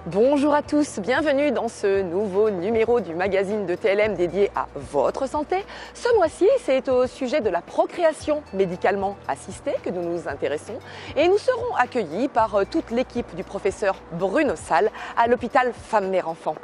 Bonjour à tous, bienvenue dans ce nouveau numéro du magazine de TLM dédié à votre santé. Ce mois-ci, c'est au sujet de la procréation médicalement assistée que nous nous intéressons et nous serons accueillis par toute l'équipe du professeur Bruno Salle à l'hôpital Femme-Mère-Enfant.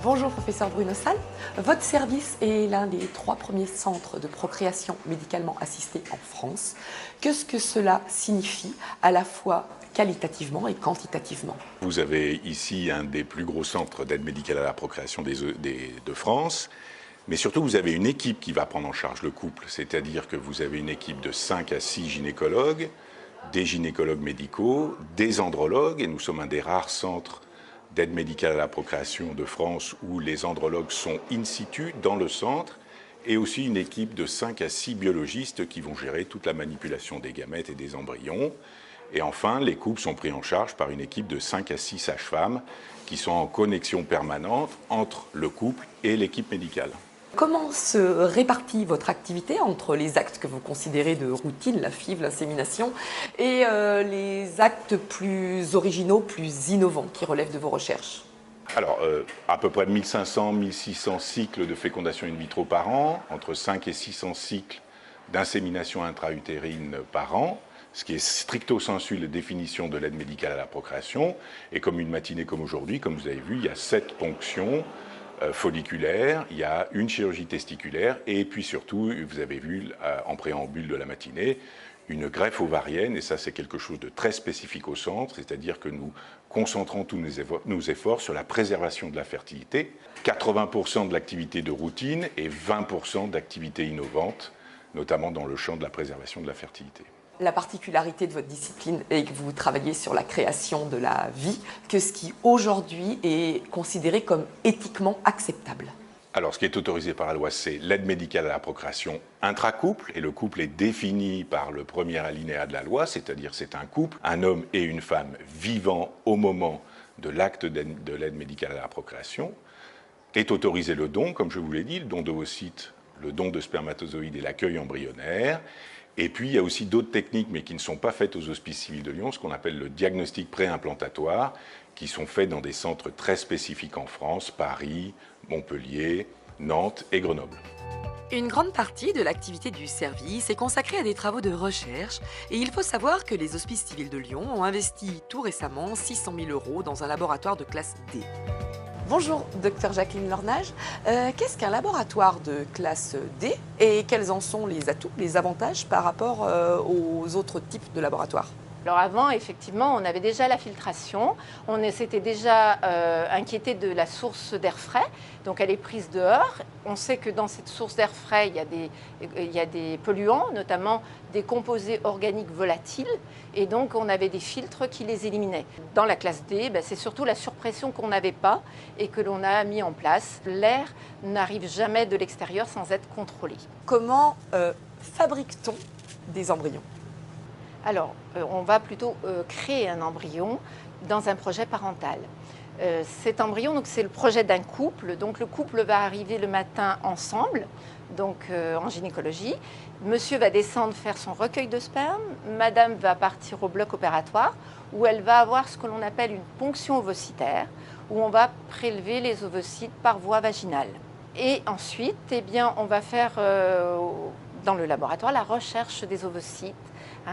Bonjour professeur Bruno Salle, votre service est l'un des 3 premiers centres de procréation médicalement assistée en France. Qu'est-ce que cela signifie à la fois qualitativement et quantitativement? Vous avez ici un des plus gros centres d'aide médicale à la procréation de France, mais surtout vous avez une équipe qui va prendre en charge le couple, c'est-à-dire que vous avez une équipe de 5 à 6 gynécologues, des gynécologues médicaux, des andrologues, et nous sommes un des rares centres d'aide médicale à la procréation de France où les andrologues sont in situ dans le centre, et aussi une équipe de 5 à 6 biologistes qui vont gérer toute la manipulation des gamètes et des embryons. Et enfin, les couples sont pris en charge par une équipe de 5 à 6 sages-femmes qui sont en connexion permanente entre le couple et l'équipe médicale. Comment se répartit votre activité entre les actes que vous considérez de routine, la FIV, l'insémination, et les actes plus originaux, plus innovants qui relèvent de vos recherches? Alors, à peu près 1500-1600 cycles de fécondation in vitro par an, entre 5 et 600 cycles d'insémination intra-utérine par an, ce qui est stricto sensu la définition de l'aide médicale à la procréation. Et comme une matinée comme aujourd'hui, comme vous avez vu, il y a 7 ponctions folliculaires, il y a une chirurgie testiculaire, et puis surtout, vous avez vu en préambule de la matinée, une greffe ovarienne, et ça c'est quelque chose de très spécifique au centre, c'est-à-dire que nous concentrons tous nos efforts sur la préservation de la fertilité, 80% de l'activité de routine et 20% d'activité innovante, notamment dans le champ de la préservation de la fertilité. La particularité de votre discipline est que vous travaillez sur la création de la vie, que ce qui aujourd'hui est considéré comme éthiquement acceptable. Alors, ce qui est autorisé par la loi, c'est l'aide médicale à la procréation intra-couple, et le couple est défini par le premier alinéa de la loi, c'est-à-dire c'est un couple, un homme et une femme vivant au moment de l'acte de l'aide médicale à la procréation. Est autorisé le don, comme je vous l'ai dit, le don d'ovocytes, le don de spermatozoïdes et l'accueil embryonnaire. Et puis, il y a aussi d'autres techniques, mais qui ne sont pas faites aux Hospices civils de Lyon, ce qu'on appelle le diagnostic préimplantatoire, qui sont faits dans des centres très spécifiques en France, Paris, Montpellier, Nantes et Grenoble. Une grande partie de l'activité du service est consacrée à des travaux de recherche et il faut savoir que les Hospices civils de Lyon ont investi tout récemment 600 000 € dans un laboratoire de classe D. Bonjour, Dr Jacqueline Lornage. Qu'est-ce qu'un laboratoire de classe D et quels en sont les atouts, les avantages par rapport aux autres types de laboratoires? Alors avant, effectivement, on avait déjà la filtration, on s'était déjà inquiété de la source d'air frais, donc elle est prise dehors. On sait que dans cette source d'air frais, il y a des polluants, notamment des composés organiques volatiles, et donc on avait des filtres qui les éliminaient. Dans la classe D, c'est surtout la surpression qu'on n'avait pas et que l'on a mis en place. L'air n'arrive jamais de l'extérieur sans être contrôlé. Comment fabrique-t-on des embryons? Alors, on va plutôt créer un embryon dans un projet parental. Cet embryon, donc, c'est le projet d'un couple. Donc, le couple va arriver le matin ensemble, donc en gynécologie. Monsieur va descendre faire son recueil de sperme. Madame va partir au bloc opératoire où elle va avoir ce que l'on appelle une ponction ovocytaire, où on va prélever les ovocytes par voie vaginale. Et ensuite, on va faire dans le laboratoire la recherche des ovocytes,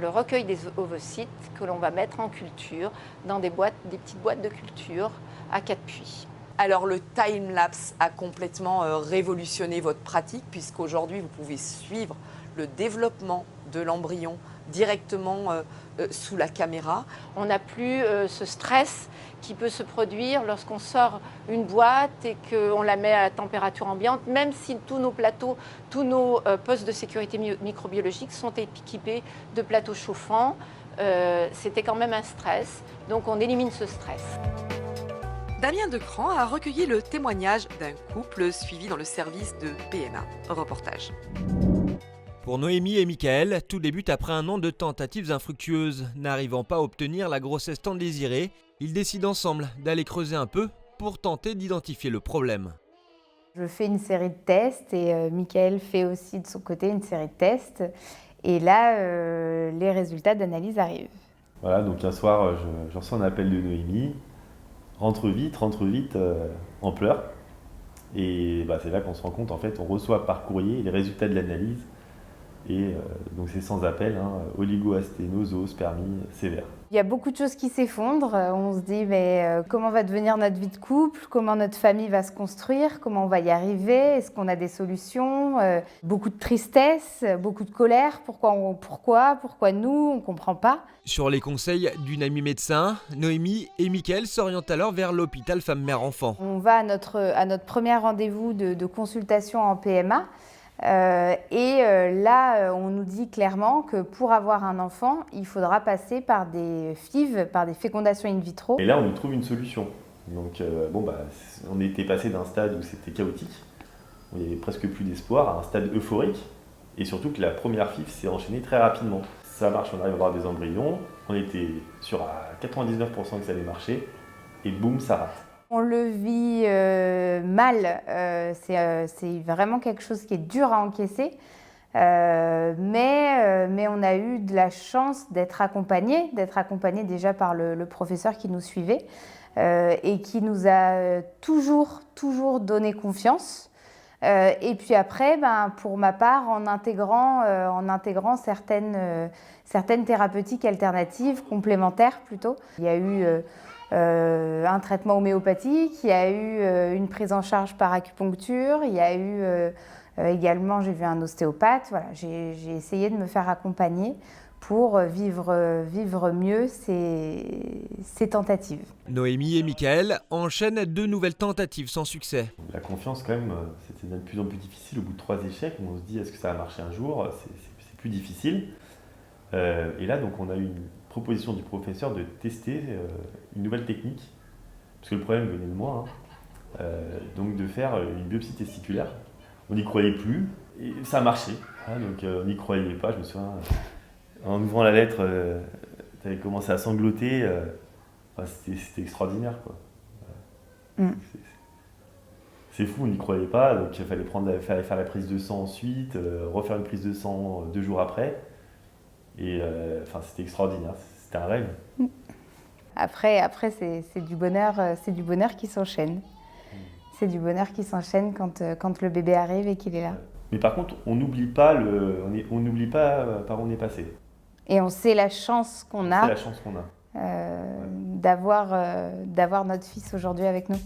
le recueil des ovocytes que l'on va mettre en culture dans des petites boîtes de culture à 4 puits. Alors le time-lapse a complètement révolutionné votre pratique puisqu'aujourd'hui vous pouvez suivre le développement de l'embryon directement sous la caméra. On n'a plus ce stress qui peut se produire lorsqu'on sort une boîte et qu'on la met à température ambiante, même si tous nos plateaux, tous nos postes de sécurité microbiologique sont équipés de plateaux chauffants. C'était quand même un stress, donc on élimine ce stress. Damien Decran a recueilli le témoignage d'un couple suivi dans le service de PMA. Reportage. Pour Noémie et Michael, tout débute après un an de tentatives infructueuses. N'arrivant pas à obtenir la grossesse tant désirée, ils décident ensemble d'aller creuser un peu pour tenter d'identifier le problème. Je fais une série de tests et Michael fait aussi de son côté une série de tests. Et là, les résultats d'analyse arrivent. Voilà, donc un soir, je reçois un appel de Noémie rentre vite en pleurs. Et c'est là qu'on se rend compte, en fait, on reçoit par courrier les résultats de l'analyse. Et donc c'est sans appel, oligo-asténospermie sévère. Il y a beaucoup de choses qui s'effondrent. On se dit mais comment va devenir notre vie de couple? Comment notre famille va se construire? Comment on va y arriver? Est-ce qu'on a des solutions? Beaucoup de tristesse, beaucoup de colère. Pourquoi nous? On ne comprend pas. Sur les conseils d'une amie médecin, Noémie et Mickaël s'orientent alors vers l'hôpital femme-mère-enfant. On va à notre premier rendez-vous de consultation en PMA. Là, on nous dit clairement que pour avoir un enfant, il faudra passer par des FIV, par des fécondations in vitro. Et là, on y trouve une solution. Donc, on était passé d'un stade où c'était chaotique, où il n'y avait presque plus d'espoir, à un stade euphorique, et surtout que la première FIV s'est enchaînée très rapidement. Ça marche, on arrive à avoir des embryons, on était sûr à 99% que ça allait marcher, et boum, ça rate. On le vit mal, c'est vraiment quelque chose qui est dur à encaisser, mais on a eu de la chance d'être accompagnés déjà par le professeur qui nous suivait et qui nous a toujours donné confiance. Et puis après, pour ma part, en intégrant certaines thérapeutiques alternatives, complémentaires plutôt. Il y a eu un traitement homéopathique, il y a eu une prise en charge par acupuncture, il y a eu également, j'ai vu un ostéopathe. Voilà, j'ai essayé de me faire accompagner pour vivre mieux ces tentatives. Noémie et Mickaël enchaînent 2 nouvelles tentatives sans succès. La confiance, quand même, c'était de plus en plus difficile au bout de 3 échecs. On se dit, est-ce que ça va marcher un jour? C'est plus difficile. Et là, donc, on a eu une proposition du professeur de tester une nouvelle technique, parce que le problème venait de moi, donc de faire une biopsie testiculaire. On n'y croyait plus, et ça a marché. Donc on n'y croyait pas, je me souviens, en ouvrant la lettre, tu avais commencé à sangloter, c'était extraordinaire, quoi. C'est fou, on n'y croyait pas, donc il fallait faire la prise de sang ensuite, refaire une prise de sang 2 jours après. Et c'était extraordinaire, c'était un rêve. Après c'est du bonheur qui s'enchaîne. C'est du bonheur qui s'enchaîne quand le bébé arrive et qu'il est là. Mais par contre, on n'oublie pas par où on est passé. Et on sait la chance qu'on a, d'avoir notre fils aujourd'hui avec nous.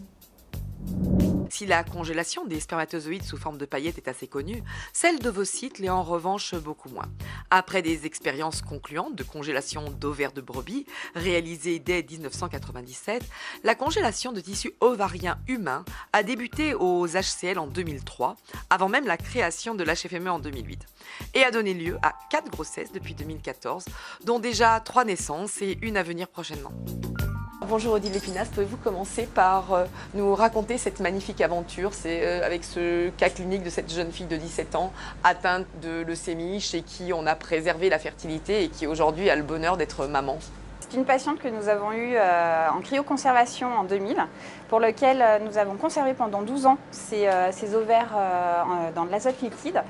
Si la congélation des spermatozoïdes sous forme de paillettes est assez connue, celle d'ovocytes l'est en revanche beaucoup moins. Après des expériences concluantes de congélation d'ovaires de brebis réalisées dès 1997, la congélation de tissus ovariens humains a débuté aux HCL en 2003, avant même la création de l'HFME en 2008, et a donné lieu à 4 grossesses depuis 2014, dont déjà 3 naissances et une à venir prochainement. Bonjour Odile Lépinas, pouvez-vous commencer par nous raconter cette magnifique aventure? C'est avec ce cas clinique de cette jeune fille de 17 ans atteinte de leucémie, chez qui on a préservé la fertilité et qui aujourd'hui a le bonheur d'être maman. C'est une patiente que nous avons eue en cryoconservation en 2000, pour lequel nous avons conservé pendant 12 ans ses ovaires dans de l'azote liquide.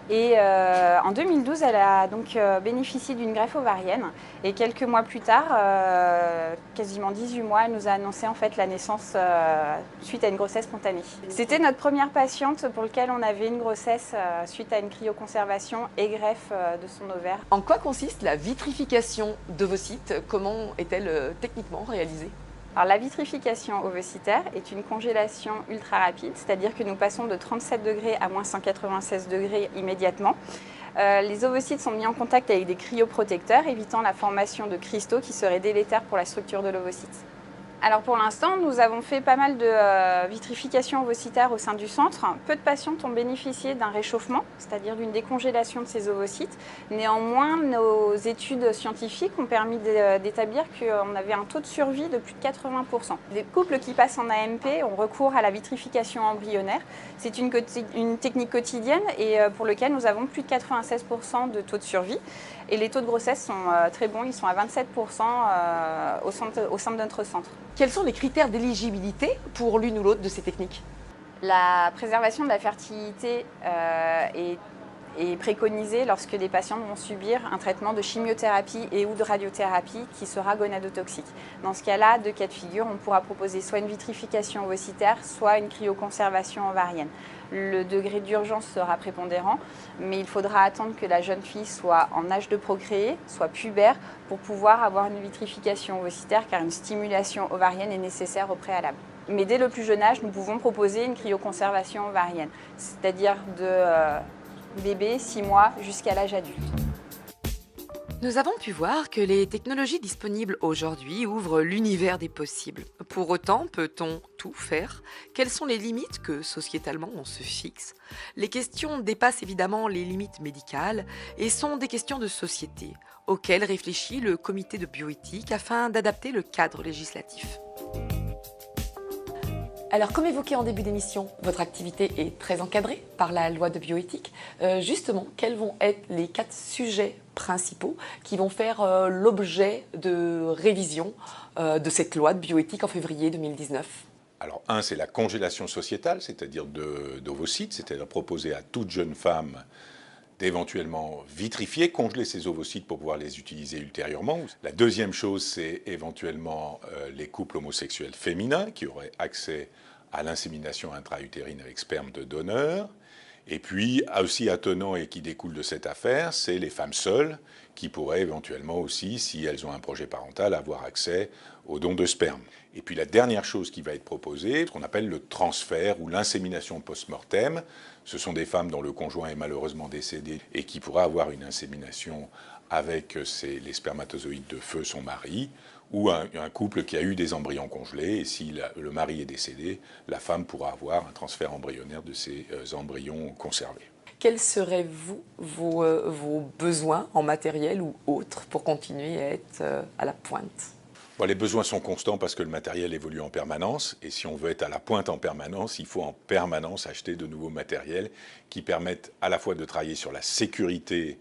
Et en 2012, elle a donc bénéficié d'une greffe ovarienne. Et quelques mois plus tard, quasiment 18 mois, elle nous a annoncé en fait la naissance suite à une grossesse spontanée. C'était notre première patiente pour laquelle on avait une grossesse suite à une cryoconservation et greffe de son ovaire. En quoi consiste la vitrification d'ovocytes? Comment est-elle techniquement réalisée? Alors, la vitrification ovocytaire est une congélation ultra rapide, c'est-à-dire que nous passons de 37 degrés à moins 196 degrés immédiatement. Les ovocytes sont mis en contact avec des cryoprotecteurs, évitant la formation de cristaux qui seraient délétères pour la structure de l'ovocyte. Alors pour l'instant, nous avons fait pas mal de vitrification ovocytaire au sein du centre. Peu de patientes ont bénéficié d'un réchauffement, c'est-à-dire d'une décongélation de ces ovocytes. Néanmoins, nos études scientifiques ont permis d'établir qu'on avait un taux de survie de plus de 80%. Les couples qui passent en AMP ont recours à la vitrification embryonnaire. C'est une technique quotidienne et pour laquelle nous avons plus de 96% de taux de survie. Et les taux de grossesse sont très bons, ils sont à 27% au sein de notre centre. Quels sont les critères d'éligibilité pour l'une ou l'autre de ces techniques? La préservation de la fertilité est est préconisé lorsque les patients vont subir un traitement de chimiothérapie et ou de radiothérapie qui sera gonadotoxique. Dans ce cas-là, deux cas de figure, on pourra proposer soit une vitrification ovocytaire, soit une cryoconservation ovarienne. Le degré d'urgence sera prépondérant, mais il faudra attendre que la jeune fille soit en âge de procréer, soit pubère, pour pouvoir avoir une vitrification ovocytaire, car une stimulation ovarienne est nécessaire au préalable. Mais dès le plus jeune âge, nous pouvons proposer une cryoconservation ovarienne, c'est-à-dire de bébé 6 mois jusqu'à l'âge adulte. Nous avons pu voir que les technologies disponibles aujourd'hui ouvrent l'univers des possibles. Pour autant, peut-on tout faire? Quelles sont les limites que sociétalement on se fixe? Les questions dépassent évidemment les limites médicales et sont des questions de société, auxquelles réfléchit le comité de bioéthique afin d'adapter le cadre législatif. Alors, comme évoqué en début d'émission, votre activité est très encadrée par la loi de bioéthique. Justement, quels vont être les 4 sujets principaux qui vont faire l'objet de révision de cette loi de bioéthique en février 2019 ? Alors, un, c'est la congélation sociétale, c'est-à-dire d'ovocytes, c'est-à-dire proposer à toute jeune femme d'éventuellement vitrifier, congeler ses ovocytes pour pouvoir les utiliser ultérieurement. La deuxième chose, c'est éventuellement les couples homosexuels féminins qui auraient accès à l'insémination intra-utérine avec sperme de donneur. Et puis, aussi attenant et qui découle de cette affaire, c'est les femmes seules qui pourraient éventuellement aussi, si elles ont un projet parental, avoir accès aux dons de sperme. Et puis la dernière chose qui va être proposée, ce qu'on appelle le transfert ou l'insémination post-mortem. Ce sont des femmes dont le conjoint est malheureusement décédé et qui pourraient avoir une insémination avec les spermatozoïdes de feu son mari, ou un couple qui a eu des embryons congelés, et si le mari est décédé, la femme pourra avoir un transfert embryonnaire de ces embryons conservés. Quels seraient vos besoins en matériel ou autres pour continuer à être à la pointe ? Bon, les besoins sont constants parce que le matériel évolue en permanence, et si on veut être à la pointe en permanence, il faut en permanence acheter de nouveaux matériels qui permettent à la fois de travailler sur la sécurité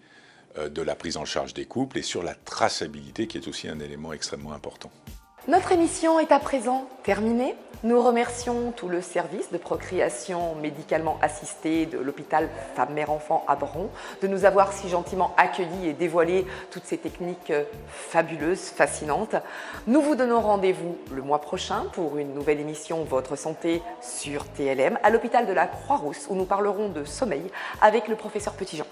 de la prise en charge des couples et sur la traçabilité qui est aussi un élément extrêmement important. Notre émission est à présent terminée. Nous remercions tout le service de procréation médicalement assistée de l'hôpital Femme-Mère-Enfant à Bron de nous avoir si gentiment accueillis et dévoilé toutes ces techniques fabuleuses, fascinantes. Nous vous donnons rendez-vous le mois prochain pour une nouvelle émission Votre Santé sur TLM à l'hôpital de la Croix-Rousse où nous parlerons de sommeil avec le professeur Petitjean.